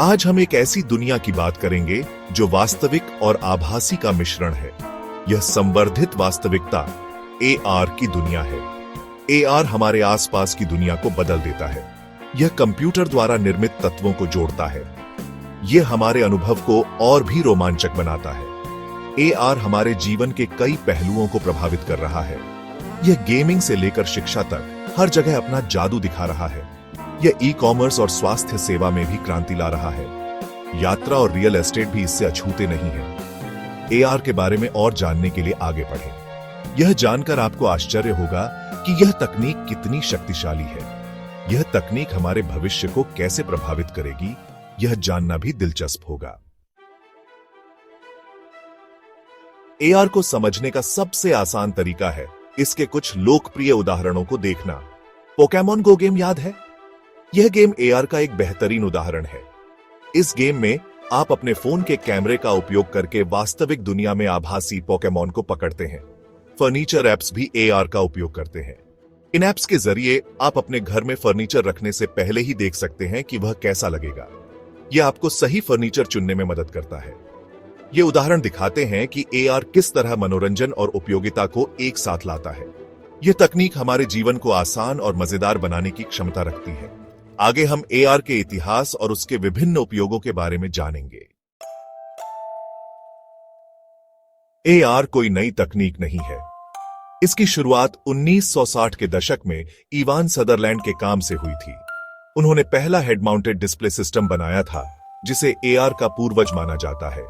आज हम एक ऐसी दुनिया की बात करेंगे जो वास्तविक और आभासी का मिश्रण है। यह संवर्धित वास्तविकता AR की दुनिया है। AR हमारे आसपास की दुनिया को बदल देता है। यह कंप्यूटर द्वारा निर्मित तत्वों को जोड़ता है। यह हमारे अनुभव को और भी रोमांचक बनाता है। AR हमारे जीवन के कई पहलुओं को प्रभावित कर रहा है। यह गेमिंग से लेकर शिक्षा तक हर जगह अपना जादू दिखा रहा है। यह ई-कॉमर्स और स्वास्थ्य सेवा में भी क्रांति ला रहा है। यात्रा और रियल एस्टेट भी इससे अछूते नहीं है। AR के बारे में और जानने के लिए आगे बढ़ें। यह जानकर आपको आश्चर्य होगा कि यह तकनीक कितनी शक्तिशाली है। यह तकनीक हमारे भविष्य को कैसे प्रभावित करेगी, यह जानना भी दिलचस्प होगा। AR को समझने का सबसे आसान तरीका है इसके कुछ लोकप्रिय उदाहरणों को देखना। पोकेमॉन गो गेम याद है? यह गेम AR का एक बेहतरीन उदाहरण है। इस गेम में आप अपने फोन के कैमरे का उपयोग करके वास्तविक दुनिया में आभासी पोकेमॉन को पकड़ते हैं। फर्नीचर एप्स भी AR का उपयोग करते हैं। इन एप्स के जरिए आप अपने घर में फर्नीचर रखने से पहले ही देख सकते हैं कि वह कैसा लगेगा। यह आपको सही फर्नीचर चुनने में मदद करता है। ये उदाहरण दिखाते हैं कि AR किस तरह मनोरंजन और उपयोगिता को एक साथ लाता है। यह तकनीक हमारे जीवन को आसान और मजेदार बनाने की क्षमता रखती है। आगे हम AR के इतिहास और उसके विभिन्न उपयोगों के बारे में जानेंगे। AR कोई नई तकनीक नहीं है। इसकी शुरुआत 1960 के दशक में इवान सदरलैंड के काम से हुई थी। उन्होंने पहला हेड माउंटेड डिस्प्ले सिस्टम बनाया था जिसे AR का पूर्वज माना जाता है।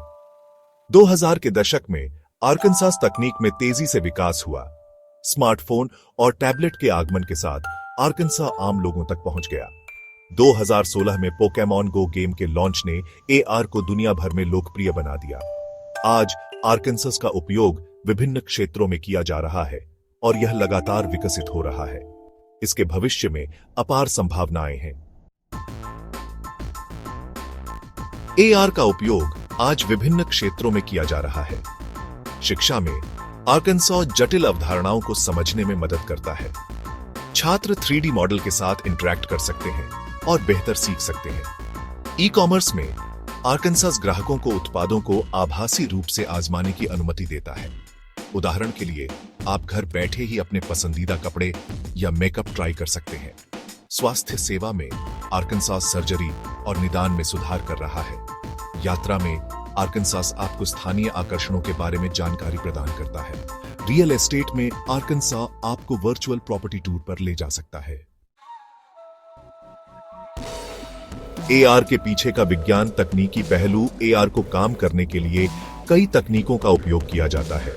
2000 के दशक में आर्कनसास तकनीक में तेजी से विकास हुआ। स्मार्टफोन और टैबलेट के आगमन के साथ आर्कनसा आम लोगों तक पहुंच गया। 2016 में पोकेमॉन गो गेम के लॉन्च ने AR को दुनिया भर में लोकप्रिय बना दिया। आज आर्कनसास का उपयोग विभिन्न क्षेत्रों में किया जा रहा है और यह लगातार विकसित हो रहा है। इसके भविष्य में अपार संभावनाएं हैं। AR का उपयोग आज विभिन्न क्षेत्रों में किया जा रहा है। शिक्षा में आर्कनसा जटिल अवधारणाओं को समझने में मदद करता है। छात्र 3D मॉडल के साथ इंटरैक्ट कर सकते हैं और बेहतर सीख सकते हैं। ई-कॉमर्स में आर्कनसास ग्राहकों को उत्पादों को आभासी रूप से आजमाने की अनुमति देता है। उदाहरण के लिए, आप घर बैठे ही अपने पसंदीदा कपड़े या मेकअप ट्राई कर सकते हैं। स्वास्थ्य सेवा में आर्कनसास सर्जरी और निदान में सुधार कर रहा है। यात्रा में आर्कनसास आपको स्थानीय आकर्षणों के बारे में जानकारी प्रदान करता है। रियल एस्टेट में आर्कनसा आपको वर्चुअल प्रॉपर्टी टूर पर ले जा सकता है। AR के पीछे का विज्ञान तकनीकी पहलू AR को काम करने के लिए कई तकनीकों का उपयोग किया जाता है।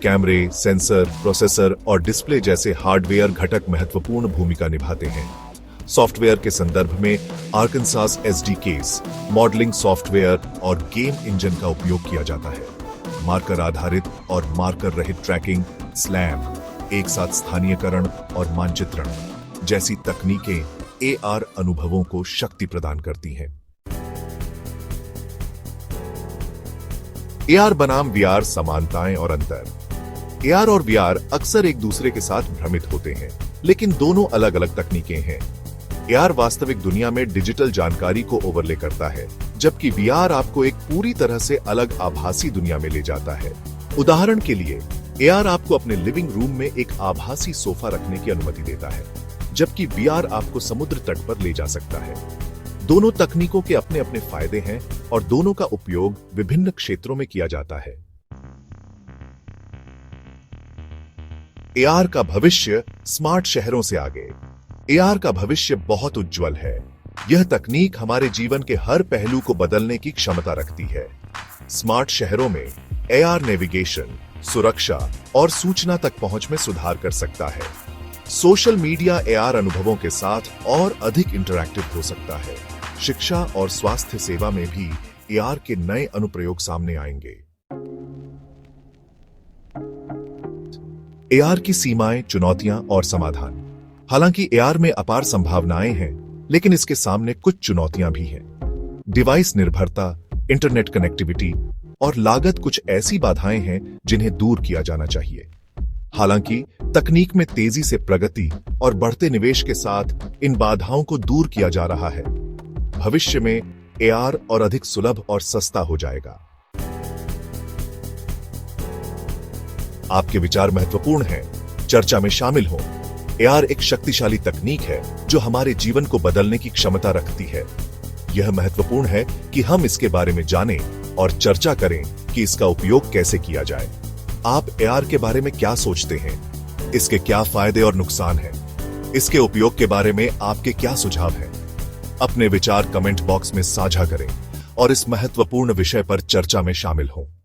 कैमरे, सेंसर, प्रोसेसर और डिस्प्ले जैसे हार्डवेयर घटक महत्वपूर्ण भूमिका निभाते हैं। सॉफ्टवेयर के संदर्भ में आर्कनसास SDKs, मॉडलिंग सॉफ्टवेयर और गेम इंजन का उपयोग किया जाता है। मार्कर आधारित और मार्कर रहित ट्रैकिंग, SLAM, एक साथ स्थानीयकरण और मानचित्रण जैसी तकनीकें AR अनुभवों को शक्ति प्रदान करती हैं। AR बनाम VR समानताएं और अंतर। AR और VR अक्सर एक दूसरे के साथ भ्रमित होते हैं, लेकिन दोनों अलग अलग तकनीकें हैं। AR वास्तविक दुनिया में डिजिटल जानकारी को ओवरले करता है, जबकि VR आपको एक पूरी तरह से अलग आभासी दुनिया में ले जाता है। उदाहरण के लिए, AR आपको अपने लिविंग रूम में एक आभासी सोफा रखने की अनुमति देता है, जबकि VR आपको समुद्र तट पर ले जा सकता है। दोनों तकनीकों के अपने अपने फायदे हैं और दोनों का उपयोग विभिन्न क्षेत्रों में किया जाता है। AR का भविष्य स्मार्ट शहरों से आगे। AR का भविष्य बहुत उज्जवल है। यह तकनीक हमारे जीवन के हर पहलू को बदलने की क्षमता रखती है। स्मार्ट शहरों में AR नेविगेशन, सुरक्षा और सूचना तक पहुंच में सुधार कर सकता है। सोशल मीडिया AR अनुभवों के साथ और अधिक इंटरैक्टिव हो सकता है। शिक्षा और स्वास्थ्य सेवा में भी AR के नए अनुप्रयोग सामने आएंगे। AR की सीमाएं, चुनौतियां और समाधान। हालांकि AR में अपार संभावनाएं हैं, लेकिन इसके सामने कुछ चुनौतियां भी हैं। डिवाइस निर्भरता, इंटरनेट कनेक्टिविटी और लागत कुछ ऐसी बाधाएं हैं जिन्हें दूर किया जाना चाहिए। हालांकि तकनीक में तेजी से प्रगति और बढ़ते निवेश के साथ इन बाधाओं को दूर किया जा रहा है। भविष्य में एआर और अधिक सुलभ और सस्ता हो जाएगा। आपके विचार महत्वपूर्ण हैं, चर्चा में शामिल हो। एआर एक शक्तिशाली तकनीक है जो हमारे जीवन को बदलने की क्षमता रखती है। यह महत्वपूर्ण है कि हम इसके बारे में जानें और चर्चा करें कि इसका उपयोग कैसे किया जाए। आप एआर के बारे में क्या सोचते हैं? इसके क्या फायदे और नुकसान हैं? इसके उपयोग के बारे में आपके क्या सुझाव हैं? अपने विचार कमेंट बॉक्स में साझा करें और इस महत्वपूर्ण विषय पर चर्चा में शामिल हों।